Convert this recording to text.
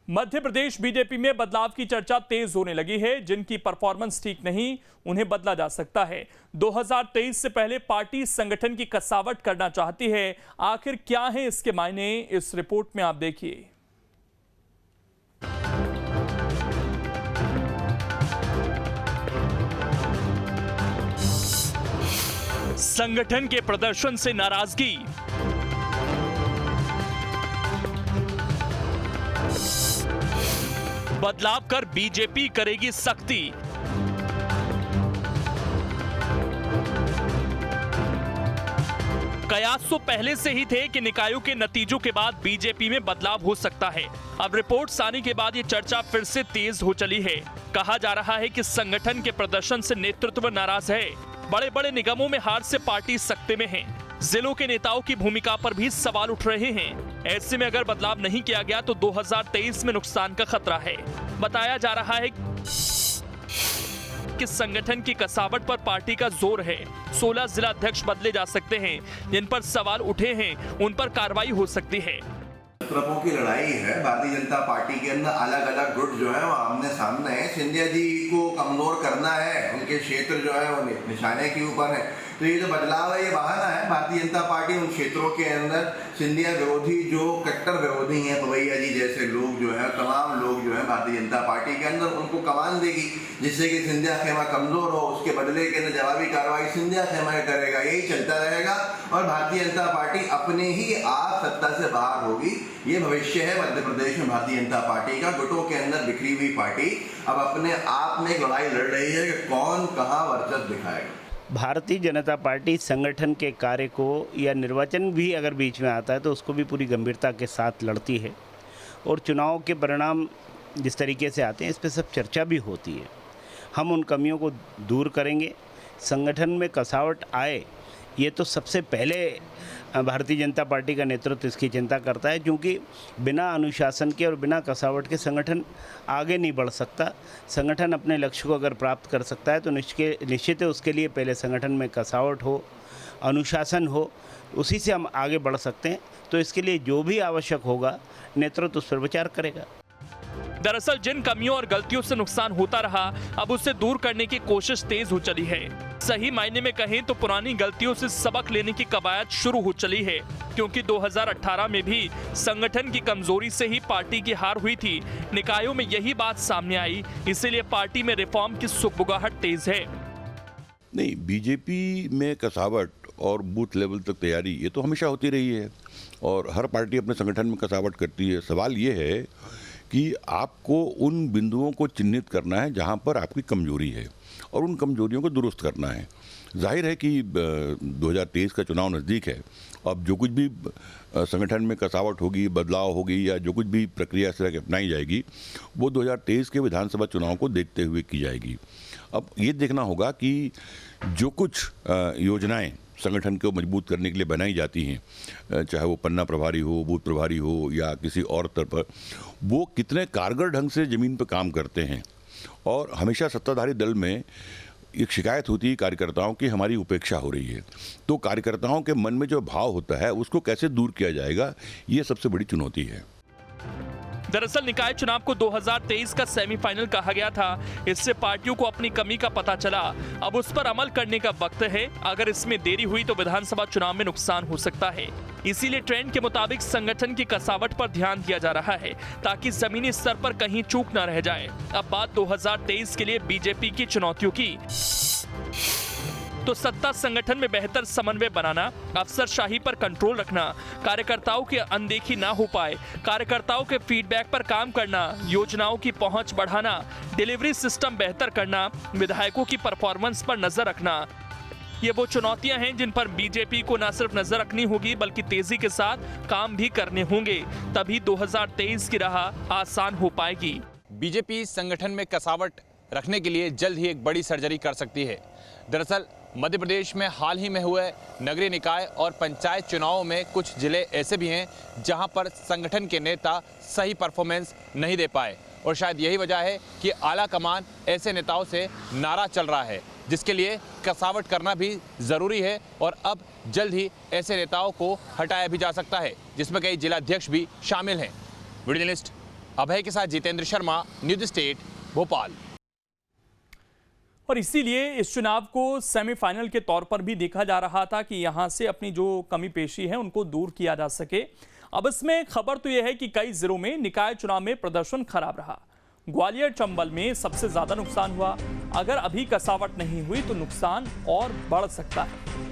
Madhya Pradesh BJP में बदलाव की चर्चा तेज होने लगी है। जिनकी परफॉर्मेंस ठीक नहीं, उन्हें बदला जा सकता है। 2023 से पहले पार्टी संगठन की कसावट करना चाहती है। आखिर क्या है इसके मायने, इस रिपोर्ट में आप देखिए। संगठन के प्रदर्शन से नाराजगी, बदलाव कर बीजेपी करेगी सख्ती। कयास तो पहले से ही थे कि निकायों के नतीजों के बाद बीजेपी में बदलाव हो सकता है। अब रिपोर्ट्स आने के बाद ये चर्चा फिर से तेज हो चली है। कहा जा रहा है कि संगठन के प्रदर्शन से नेतृत्व नाराज है। बड़े बड़े निगमों में हार से पार्टी सकते में है। जिलों के नेताओं की भूमिका पर भी सवाल उठ रहे हैं। ऐसे में अगर बदलाव नहीं किया गया तो 2023 में नुकसान का खतरा है। बताया जा रहा है कि संगठन की कसावट पर पार्टी का जोर है। 16 जिला अध्यक्ष बदले जा सकते हैं। जिन पर सवाल उठे हैं उन पर कार्रवाई हो सकती है। नेतृत्वों की लड़ाई है। भारतीय जनता पार्टी के अंदर अलग अलग गुट जो है वो आमने सामने है। सिंधिया जी को कमजोर करना है, उनके क्षेत्र जो है वो निशाने के ऊपर है। तो ये जो बदलाव है ये बहाना है। भारतीय जनता पार्टी उन क्षेत्रों के अंदर सिंधिया विरोधी जो कट्टर विरोधी हैं, पवैया जी जैसे लोग जो है, तमाम लोग जो है भारतीय जनता पार्टी के अंदर उनको कमान देगी, जिससे कि सिंधिया खेमा कमजोर हो। उसके बदले के अंदर जवाबी कार्रवाई सिंधिया खेमा करेगा। यही चलता रहेगा और भारतीय जनता पार्टी अपने ही आप सत्ता से बाहर होगी। ये भविष्य है मध्य प्रदेश में भारतीय जनता पार्टी का। गुटों के अंदर बिखरी हुई पार्टी अब अपने आप में एक लड़ाई लड़ रही है कि कौन कहां वर्चस्व दिखाएगा। भारतीय जनता पार्टी संगठन के कार्य को या निर्वाचन भी अगर बीच में आता है तो उसको भी पूरी गंभीरता के साथ लड़ती है और चुनाव के परिणाम जिस तरीके से आते हैं इस पर सब चर्चा भी होती है। हम उन कमियों को दूर करेंगे। संगठन में कसावट आए ये तो सबसे पहले भारतीय जनता पार्टी का नेतृत्व इसकी चिंता करता है, क्योंकि बिना अनुशासन के और बिना कसावट के संगठन आगे नहीं बढ़ सकता। संगठन अपने लक्ष्य को अगर प्राप्त कर सकता है तो निश्चित है उसके लिए पहले संगठन में कसावट हो, अनुशासन हो, उसी से हम आगे बढ़ सकते हैं। तो इसके लिए जो भी आवश्यक होगा नेतृत्व उस पर विचार करेगा। दरअसल जिन कमियों और गलतियों से नुकसान होता रहा, अब उससे दूर करने की कोशिश तेज हो चली है। सही मायने में कहें तो पुरानी गलतियों से सबक लेने की कवायद शुरू हो चली है, क्योंकि 2018 में भी संगठन की कमजोरी से ही पार्टी की हार हुई थी। निकायों में यही बात सामने आई, इसीलिए पार्टी में रिफॉर्म की सुगबुगाहट तेज है। नहीं, बीजेपी में कसावट और बूथ लेवल तक तैयारी ये तो हमेशा होती रही है और हर पार्टी अपने संगठन में कसावट करती है। सवाल ये है कि आपको उन बिंदुओं को चिन्हित करना है जहां पर आपकी कमजोरी है और उन कमजोरियों को दुरुस्त करना है। जाहिर है कि 2023 का चुनाव नज़दीक है। अब जो कुछ भी संगठन में कसावट होगी, बदलाव होगी या जो कुछ भी प्रक्रिया से अपनाई जाएगी वो 2023 के विधानसभा चुनाव को देखते हुए की जाएगी। अब ये देखना होगा कि जो कुछ योजनाएं संगठन को मजबूत करने के लिए बनाई जाती हैं, चाहे वो पन्ना प्रभारी हो, बूथ प्रभारी हो या किसी और स्तर पर, वो कितने कारगर ढंग से ज़मीन पर काम करते हैं। और हमेशा सत्ताधारी दल में एक शिकायत होती है कार्यकर्ताओं की, हमारी उपेक्षा हो रही है। तो कार्यकर्ताओं के मन में जो भाव होता है उसको कैसे दूर किया जाएगा, ये सबसे बड़ी चुनौती है। दरअसल निकाय चुनाव को 2023 का सेमीफाइनल कहा गया था। इससे पार्टियों को अपनी कमी का पता चला। अब उस पर अमल करने का वक्त है। अगर इसमें देरी हुई तो विधानसभा चुनाव में नुकसान हो सकता है। इसीलिए ट्रेंड के मुताबिक संगठन की कसावट पर ध्यान दिया जा रहा है, ताकि जमीनी स्तर पर कहीं चूक न रह जाए। अब बात 2023 के लिए बीजेपी की चुनौतियों की, तो सत्ता संगठन में बेहतर समन्वय बनाना, अफसरशाही पर कंट्रोल रखना, कार्यकर्ताओं की अनदेखी ना हो पाए, कार्यकर्ताओं के फीडबैक पर काम करना, योजनाओं की पहुंच बढ़ाना, डिलीवरी सिस्टम बेहतर करना, विधायकों की परफॉर्मेंस पर नजर रखना। ये वो चुनौतियां हैं जिन पर बीजेपी को न सिर्फ नजर रखनी होगी बल्कि तेजी के साथ काम भी करने होंगे। तभी 2023 की राह आसान हो पाएगी। बीजेपी संगठन में कसावट रखने के लिए जल्द ही एक बड़ी सर्जरी कर सकती है। दरअसल मध्य प्रदेश में हाल ही में हुए नगरीय निकाय और पंचायत चुनावों में कुछ जिले ऐसे भी हैं जहां पर संगठन के नेता सही परफॉर्मेंस नहीं दे पाए और शायद यही वजह है कि आला कमान ऐसे नेताओं से नाराज चल रहा है, जिसके लिए कसावट करना भी ज़रूरी है और अब जल्द ही ऐसे नेताओं को हटाया भी जा सकता है, जिसमें कई जिलाध्यक्ष भी शामिल हैं। वीडियो जर्नलिस्ट अभय के साथ जितेंद्र शर्मा, न्यूज स्टेट, भोपाल। और इसीलिए इस चुनाव को सेमीफाइनल के तौर पर भी देखा जा रहा था कि यहां से अपनी जो कमी पेशी है उनको दूर किया जा सके। अब इसमें खबर तो यह है कि कई जिलों में निकाय चुनाव में प्रदर्शन खराब रहा। ग्वालियर चंबल में सबसे ज्यादा नुकसान हुआ। अगर अभी कसावट नहीं हुई तो नुकसान और बढ़ सकता है।